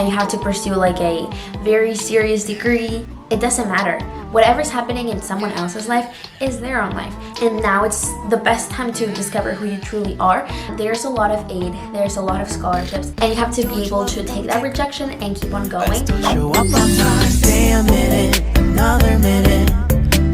and you have to pursue like a very serious degree, it doesn't matter. Whatever's happening in someone else's life is their own life. And now it's the best time to discover who you truly are. There's a lot of aid, there's a lot of scholarships, and you have to be able to take that rejection and keep on going. Show up on time, stay a minute, another minute.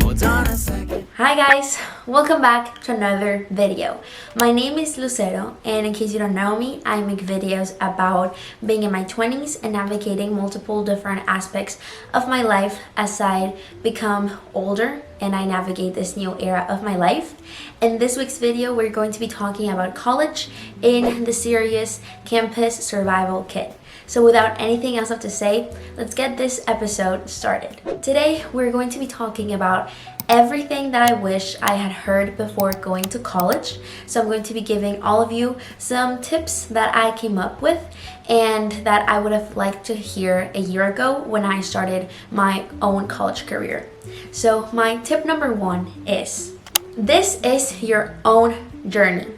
Hold on a second. Hi guys, welcome back to another video. My name is Lucero, and in case you don't know me, I make videos about being in my 20s and navigating multiple different aspects of my life as I become older and I navigate this new era of my life. In this week's video, we're going to be talking about college in the series Campus Survival Kit. So without anything else to say, let's get this episode started. Today, we're going to be talking about everything that I wish I had heard before going to college. So I'm going to be giving all of you some tips that I came up with and that I would have liked to hear a year ago when I started my own college career. So my tip number one is, this is your own journey.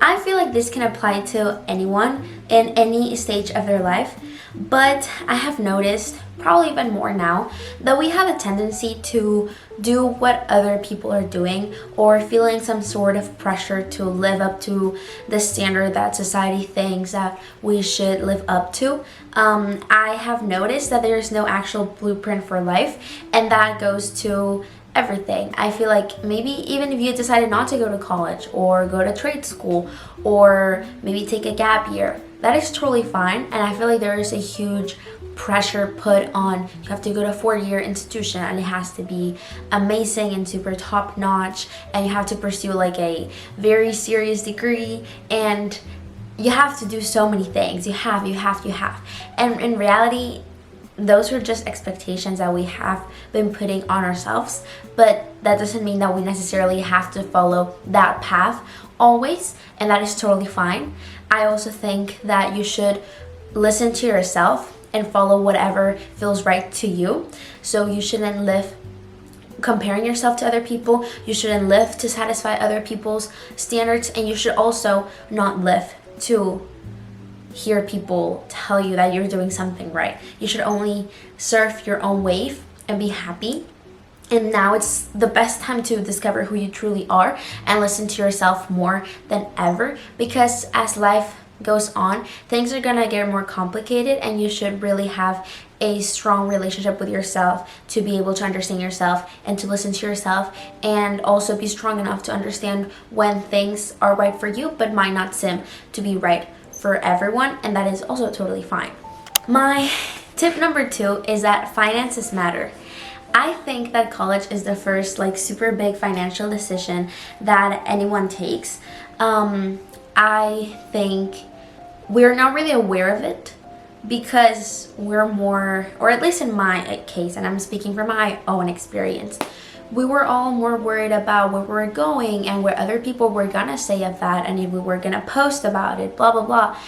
I feel like this can apply to anyone in any stage of their life, but I have noticed, probably even more now, that we have a tendency to do what other people are doing or feeling some sort of pressure to live up to the standard that society thinks that we should live up to. I have noticed that there is no actual blueprint for life, and that goes to everything. I feel like maybe even if you decided not to go to college or go to trade school or maybe take a gap year, that is totally fine. And I feel like there is a huge pressure put on, you have to go to a 4-year institution and it has to be amazing and super top notch, and you have to pursue like a very serious degree, and you have to do so many things. You have. And in reality, those are just expectations that we have been putting on ourselves, but that doesn't mean that we necessarily have to follow that path always, and that is totally fine. I also think that you should listen to yourself and follow whatever feels right to you. So you shouldn't live comparing yourself to other people, you shouldn't live to satisfy other people's standards, and you should also not live to hear people tell you that you're doing something right. You should only surf your own wave and be happy. And now it's the best time to discover who you truly are and listen to yourself more than ever, because as life goes on, things are gonna get more complicated, and you should really have a strong relationship with yourself to be able to understand yourself and to listen to yourself, and also be strong enough to understand when things are right for you but might not seem to be right for everyone, and that is also totally fine. My tip number 2 is that finances matter. I think that college is the first like super big financial decision that anyone takes. I think we're not really aware of it because we're more, or at least in my case, and I'm speaking from my own experience, we were all more worried about where we were going and what other people were gonna say of that, and if we were gonna post about it, blah blah blah.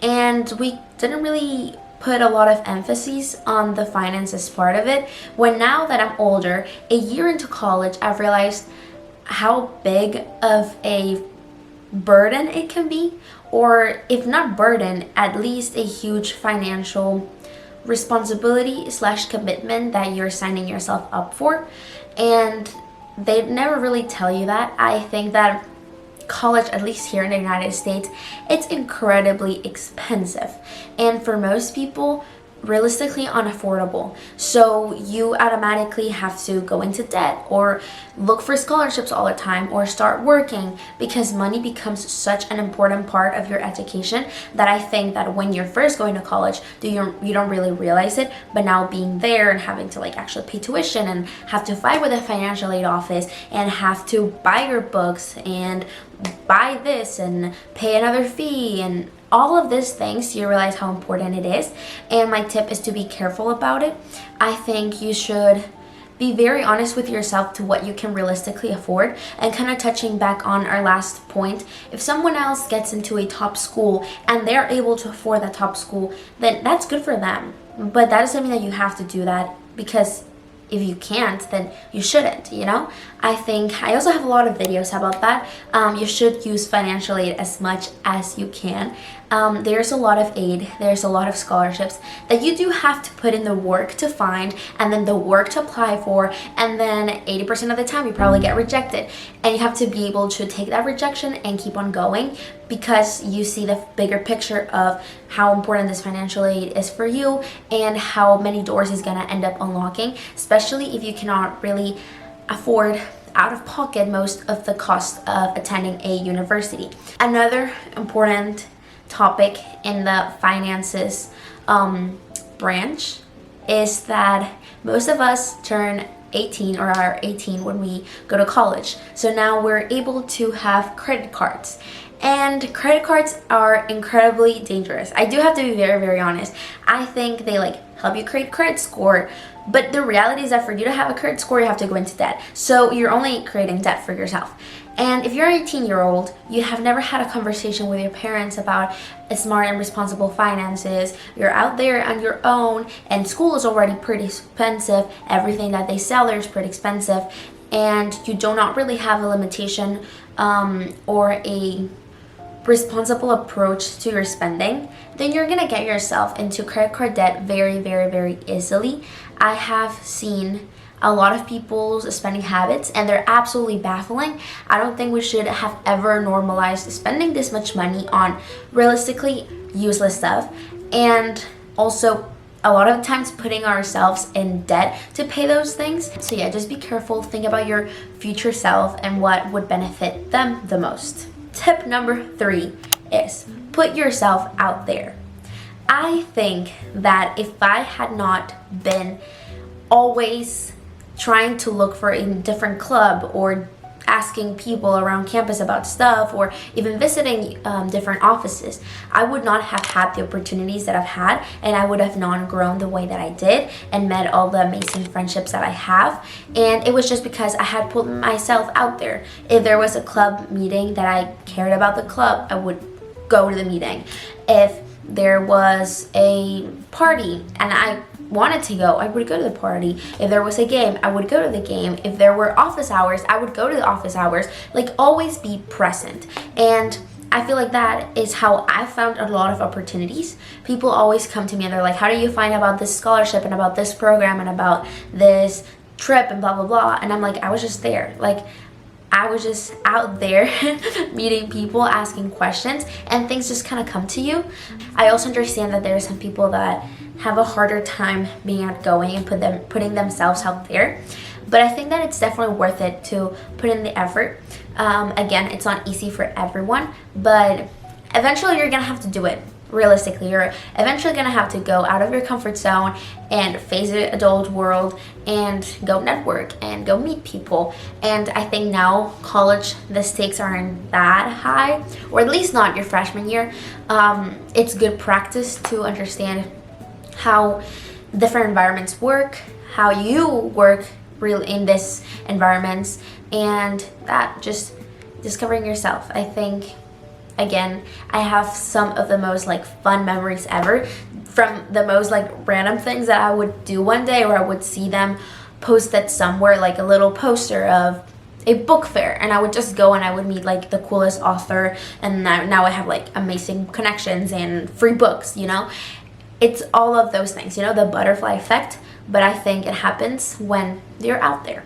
And we didn't really put a lot of emphasis on the finances part of it. When now that I'm older, a year into college, I've realized how big of a burden it can be, or if not burden, at least a huge financial responsibility slash commitment that you're signing yourself up for. And they never really tell you that. I think that college, at least here in the United States, it's incredibly expensive, and for most people realistically unaffordable. So you automatically have to go into debt or look for scholarships all the time or start working, because money becomes such an important part of your education that I think that when you're first going to college, you don't really realize it, but now being there and having to like actually pay tuition and have to fight with the financial aid office and have to buy your books and buy this and pay another fee and all of these things, you realize how important it is. And my tip is to be careful about it. I think you should be very honest with yourself to what you can realistically afford. And kind of touching back on our last point, if someone else gets into a top school and they're able to afford that top school, then that's good for them. But that doesn't mean that you have to do that, because if you can't, then you shouldn't, you know? I think I also have a lot of videos about that. You should use financial aid as much as you can. there's a lot of aid, there's a lot of scholarships that you do have to put in the work to find, and then the work to apply for, and then 80% of the time you probably get rejected, and you have to be able to take that rejection and keep on going, because you see the bigger picture of how important this financial aid is for you and how many doors it's gonna end up unlocking, especially if you cannot really afford out of pocket most of the cost of attending a university. Another important topic in the finances branch is that most of us turn 18 or are 18 when we go to college. So now we're able to have credit cards. And credit cards are incredibly dangerous. I do have to be very, very honest. I think they help you create credit score, but the reality is that for you to have a credit score, you have to go into debt. So you're only creating debt for yourself. And if you're an 18-year-old, you have never had a conversation with your parents about smart and responsible finances. You're out there on your own, and school is already pretty expensive. Everything that they sell there is pretty expensive, and you do not really have a limitation or a responsible approach to your spending, then you're gonna get yourself into credit card debt very, very, very easily. I have seen a lot of people's spending habits, and they're absolutely baffling. I don't think we should have ever normalized spending this much money on realistically useless stuff, and also a lot of times putting ourselves in debt to pay those things. So yeah, just be careful, think about your future self and what would benefit them the most. Tip number 3 is put yourself out there. I think that if I had not been always trying to look for a different club or asking people around campus about stuff or even visiting different offices, I would not have had the opportunities that I've had, and I would have not grown the way that I did and met all the amazing friendships that I have. And it was just because I had put myself out there. If there was a club meeting that I cared about the club, I would go to the meeting. If there was a party and I wanted to go, I would go to the party. If there was a game, I would go to the game. If there were office hours, I would go to the office hours. Always be present. And I feel like that is how I found a lot of opportunities. People always come to me and they're like, how do you find about this scholarship and about this program and about this trip and blah, blah, blah. And I'm like, I was just there. I was just out there meeting people, asking questions, and things just kind of come to you. I also understand that there are some people that have a harder time being outgoing and putting themselves out there. But I think that it's definitely worth it to put in the effort. Again, it's not easy for everyone, but eventually you're gonna have to do it. Realistically, you're eventually gonna have to go out of your comfort zone and face the adult world and go network and go meet people. And I think now college, the stakes aren't that high, or at least not your freshman year. It's good practice to understand how different environments work, how you work in this environments, and that just discovering yourself. I think, again, I have some of the most fun memories ever from the most random things that I would do one day, or I would see them posted somewhere, a little poster of a book fair, and I would just go and I would meet the coolest author, and now I have amazing connections and free books, It's all of those things, the butterfly effect, but I think it happens when you're out there.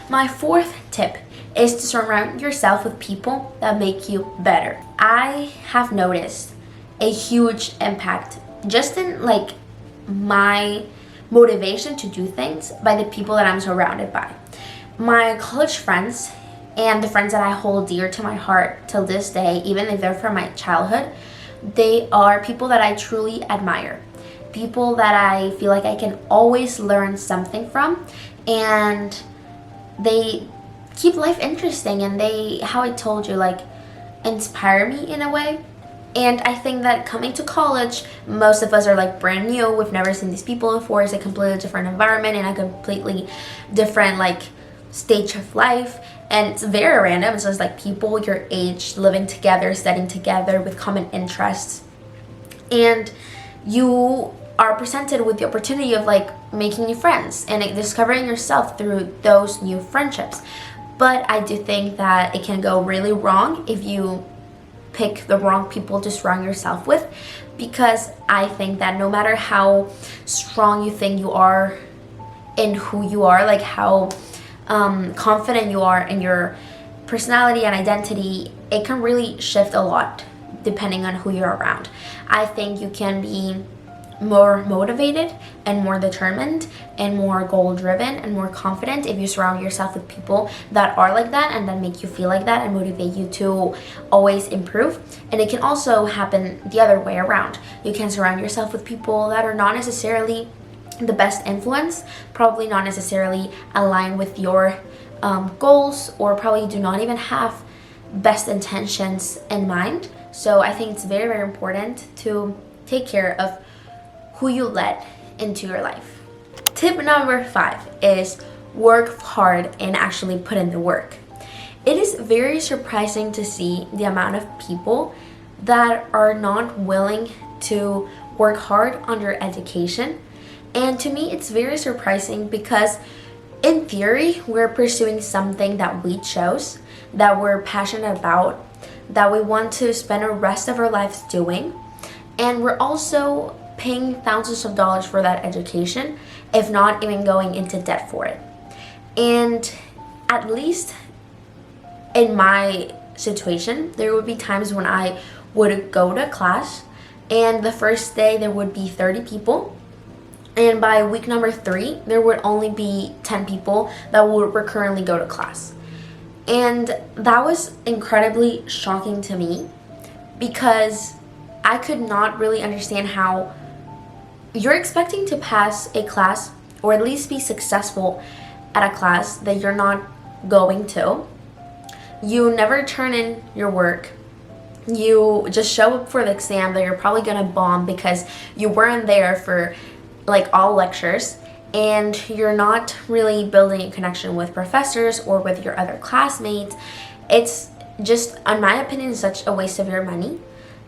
My 4th tip is to surround yourself with people that make you better. I have noticed a huge impact just in my motivation to do things by the people that I'm surrounded by. My college friends and the friends that I hold dear to my heart till this day, even if they're from my childhood, they are people that I truly admire. People that I feel like I can always learn something from, and they keep life interesting, and they, how I told you, inspire me in a way. And I think that coming to college, most of us are brand new. We've never seen these people before. It's a completely different environment and a completely different stage of life. And it's very random. It's just people your age living together, studying together with common interests. And you are presented with the opportunity of making new friends and discovering yourself through those new friendships. But I do think that it can go really wrong if you pick the wrong people to surround yourself with, because I think that no matter how strong you think you are in who you are, like how confident you are in your personality and identity, it can really shift a lot depending on who you're around. I think you can be more motivated and more determined and more goal driven and more confident if you surround yourself with people that are like that and that make you feel like that and motivate you to always improve. And it can also happen the other way around. You can surround yourself with people that are not necessarily the best influence, probably not necessarily aligned with your goals, or probably do not even have best intentions in mind. So I think it's very, very important to take care of who you let into your life. Tip number 5 is work hard and actually put in the work. It is very surprising to see the amount of people that are not willing to work hard on their education. And to me, it's very surprising because in theory, we're pursuing something that we chose, that we're passionate about, that we want to spend the rest of our lives doing. And we're also paying thousands of dollars for that education, if not even going into debt for it. And at least in my situation, there would be times when I would go to class and the first day there would be 30 people, and by week number 3 there would only be 10 people that would recurrently go to class. And that was incredibly shocking to me, because I could not really understand how you're expecting to pass a class, or at least be successful at a class that you're not going to. You never turn in your work. You just show up for the exam that you're probably gonna bomb because you weren't there for like all lectures, and you're not really building a connection with professors or with your other classmates. It's just, in my opinion, such a waste of your money.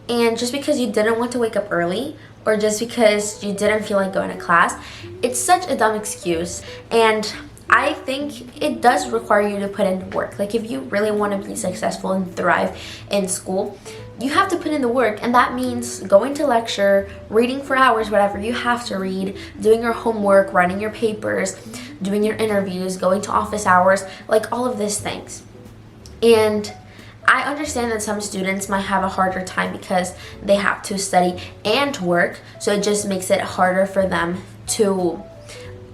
And just because you didn't want to wake up early, or just because you didn't feel like going to class, it's such a dumb excuse. And I think it does require you to put in work. Like, if you really want to be successful and thrive in school, you have to put in the work, and that means going to lecture, reading for hours, whatever you have to read, doing your homework, writing your papers, doing your interviews, going to office hours, like all of these things. And I understand that some students might have a harder time because they have to study and work, so it just makes it harder for them to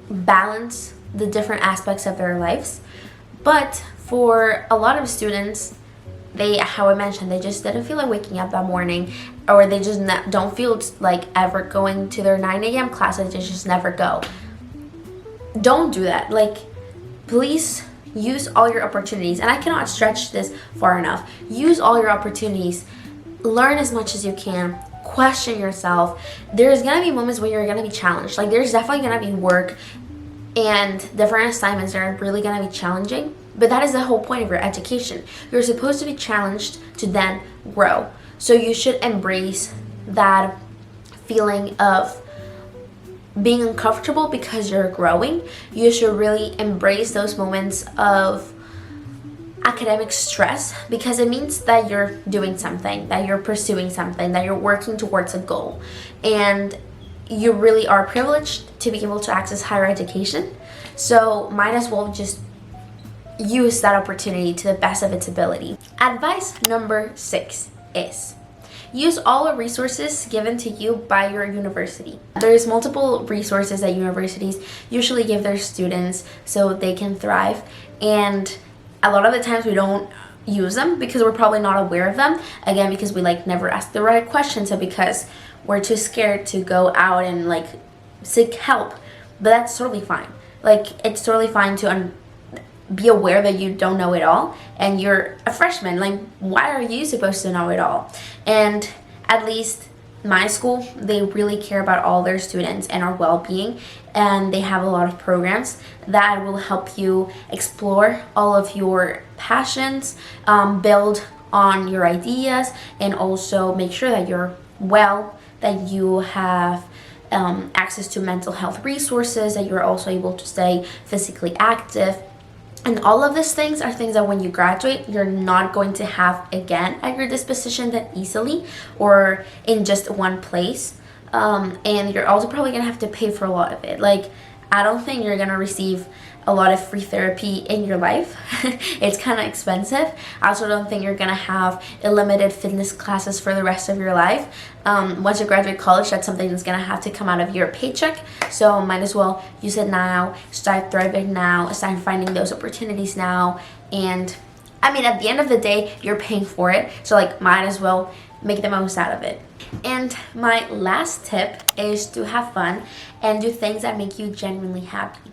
balance the different aspects of their lives. But for a lot of students, how I mentioned, they just didn't feel like waking up that morning, or they just don't feel like ever going to their 9 a.m. classes. They just never go. Don't do that. Like, please use all your opportunities, and I cannot stretch this far enough. Use all your opportunities. Learn as much as you can. Question yourself. There's gonna be moments where you're gonna be challenged. Like, there's definitely gonna be work and different assignments that are really gonna be challenging, but that is the whole point of your education. You're supposed to be challenged to then grow. So you should embrace that feeling of being uncomfortable because you're growing. You should really embrace those moments of academic stress, because it means that you're doing something, that you're pursuing something, that you're working towards a goal. And you really are privileged to be able to access higher education. So might as well just use that opportunity to the best of its ability. Advice number 6 is use all the resources given to you by your university. There's multiple resources that universities usually give their students so they can thrive, and a lot of the times we don't use them because we're probably not aware of them. Again, because we never ask the right questions, or because we're too scared to go out and seek help. But that's totally fine. It's totally fine to be aware that you don't know it all, and you're a freshman. Why are you supposed to know it all? And at least my school, they really care about all their students and our well-being, and they have a lot of programs that will help you explore all of your passions, build on your ideas, and also make sure that you're well, that you have access to mental health resources, that you're also able to stay physically active. And all of these things are things that when you graduate, you're not going to have again at your disposition that easily or in just one place. And you're also probably going to have to pay for a lot of it. Like, I don't think you're going to receive a lot of free therapy in your life. It's kind of expensive. I also don't think you're going to have unlimited fitness classes for the rest of your life. Once you graduate college, that's something that's going to have to come out of your paycheck. So might as well use it now, start thriving now, start finding those opportunities now. And I mean, at the end of the day, you're paying for it. So like, might as well make the most out of it. And my last tip is to have fun and do things that make you genuinely happy.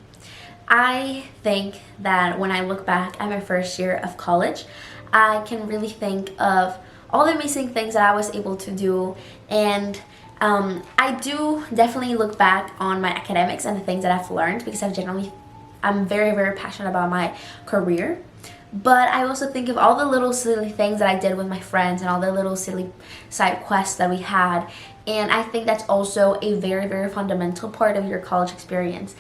I think that when I look back at my first year of college, I can really think of all the amazing things that I was able to do. And I do definitely look back on my academics and the things that I've learned, because I'm very, very passionate about my career. But I also think of all the little silly things that I did with my friends and all the little silly side quests that we had. And I think that's also a very, very fundamental part of your college experience.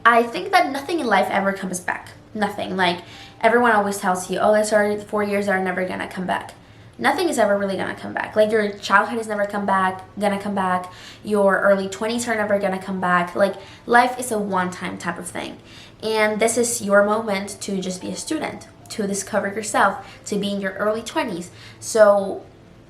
I think that nothing in life ever comes back. Nothing. Like, everyone always tells you, oh, that's our 4 years that are never gonna come back. Nothing is ever really gonna come back. Like, your childhood is never gonna come back. Your early 20s are never gonna come back. Like, life is a one-time type of thing. And this is your moment to just be a student, to discover yourself, to be in your early 20s. So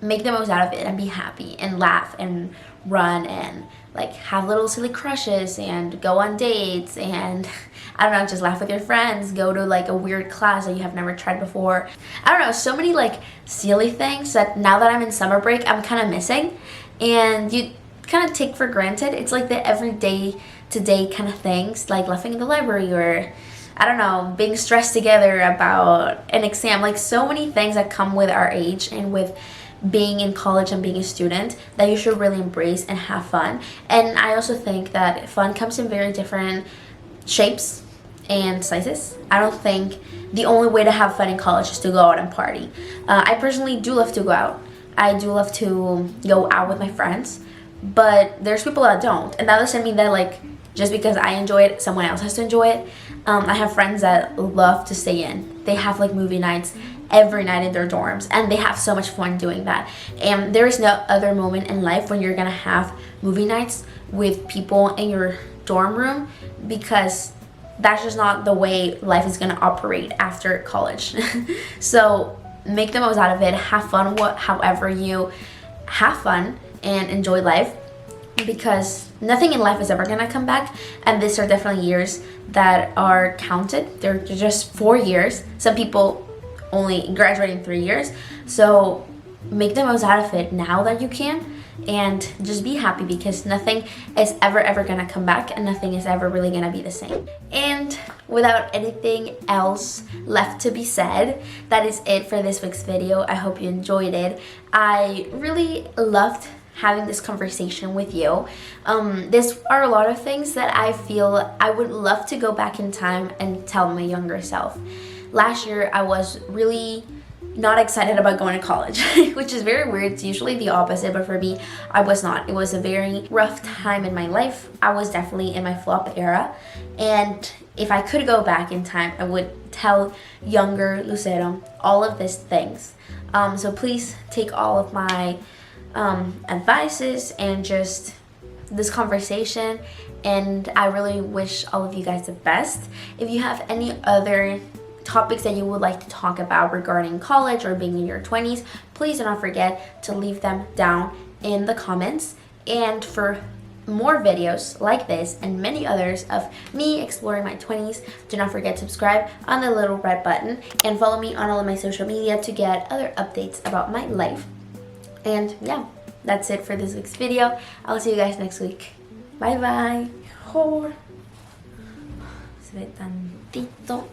make the most out of it and be happy and laugh and run and like have little silly crushes and go on dates and I don't know, just laugh with your friends, go to like a weird class that you have never tried before. I don't know, so many like silly things that now that I'm in summer break, I'm kind of missing, and you kind of take for granted. It's like the everyday to-day kind of things, like laughing in the library or I don't know, being stressed together about an exam. Like, so many things that come with our age and with being in college and being a student that you should really embrace and have fun. And I also think that fun comes in very different shapes and sizes. I don't think the only way to have fun in college is to go out and party. I personally do love to go out. I do love to go out with my friends, but there's people that don't. And that doesn't mean that like just because I enjoy it, someone else has to enjoy it. I have friends that love to stay in. They have like movie nights every night in their dorms, and they have so much fun doing that. And there is no other moment in life when you're gonna have movie nights with people in your dorm room, because that's just not the way life is gonna operate after college. So make the most out of it, have fun however you have fun, and enjoy life, because nothing in life is ever gonna come back. And these are definitely years that are counted. They're just 4 years. Some people only graduating 3 years. So make the most out of it now that you can, and just be happy, because nothing is ever gonna come back, and nothing is ever really gonna be the same. And without anything else left to be said, that is it for this week's video. I hope you enjoyed it. I really loved having this conversation with you. These are a lot of things that I feel I would love to go back in time and tell my younger self. Last year, I was really not excited about going to college, which is very weird. It's usually the opposite, but for me, I was not. It was a very rough time in my life. I was definitely in my flop era, and if I could go back in time, I would tell younger Lucero all of these things. So please take all of my advices and just this conversation, and I really wish all of you guys the best. If you have any other topics that you would like to talk about regarding college or being in your 20s, please do not forget to leave them down in the comments. And for more videos like this and many others of me exploring my 20s, do not forget to subscribe on the little red button and follow me on all of my social media to get other updates about my life. And yeah, that's it for this week's video. I'll see you guys next week. Bye bye. Se ve tantito.